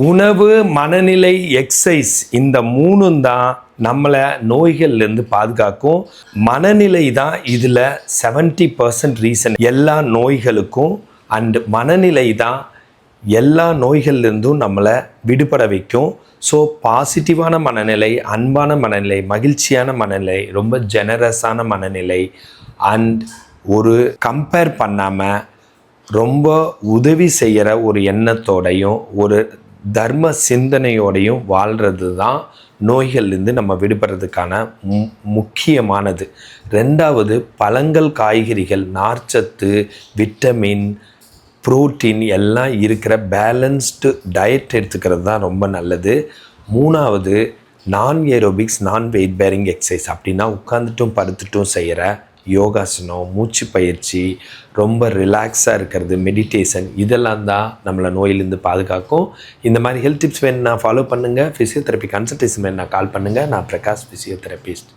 உணவு, மனநிலை, எக்ஸசைஸ் இந்த 3ம் தான் நம்மளை நோய்கள்லேருந்து பாதுகாக்கும். மனநிலை தான் இதில் 70% ரீசன் எல்லா நோய்களுக்கும். அண்ட் மனநிலை தான் எல்லா நோய்கள்லேருந்தும் நம்மளை விடுபட வைக்கும். ஸோ பாசிட்டிவான மனநிலை, அன்பான மனநிலை, மகிழ்ச்சியான மனநிலை, ரொம்ப ஜெனரஸான மனநிலை அண்ட் ஒரு கம்பேர் பண்ணாமல் ரொம்ப உதவி செய்கிற ஒரு எண்ணத்தோடையும் ஒரு தர்ம சிந்தனையோடையும் வாழ்கிறது தான் நோய்கள்லேருந்து நம்ம விடுபடுறதுக்கான முக்கியமானது. 2வது, பழங்கள், காய்கறிகள், நார்ச்சத்து, விட்டமின், புரோட்டீன் எல்லாம் இருக்கிற பேலன்ஸ்டு டயட் எடுத்துக்கிறது தான் ரொம்ப நல்லது. 3வது, நான் ஏரோபிக்ஸ், நான் வெயிட் பேரிங் எக்ஸசைஸ். அப்படின்னா உட்காந்துட்டும் படுத்துட்டும் செய்கிற யோகாசனம், மூச்சு பயிற்சி, ரொம்ப ரிலாக்ஸாக இருக்கிறது, மெடிடேஷன், இதெல்லாம் தான் நம்மளை நோயிலேருந்து பாதுகாக்கும். இந்த மாதிரி ஹெல்த் டிப்ஸ் வேணும்னா ஃபாலோ பண்ணுங்கள். ஃபிசியோதெரப்பி கன்சல்டேஷன் வேணும்னா கால் பண்ணுங்கள். நான் பிரகாஷ், ஃபிசியோதெரபிஸ்ட்.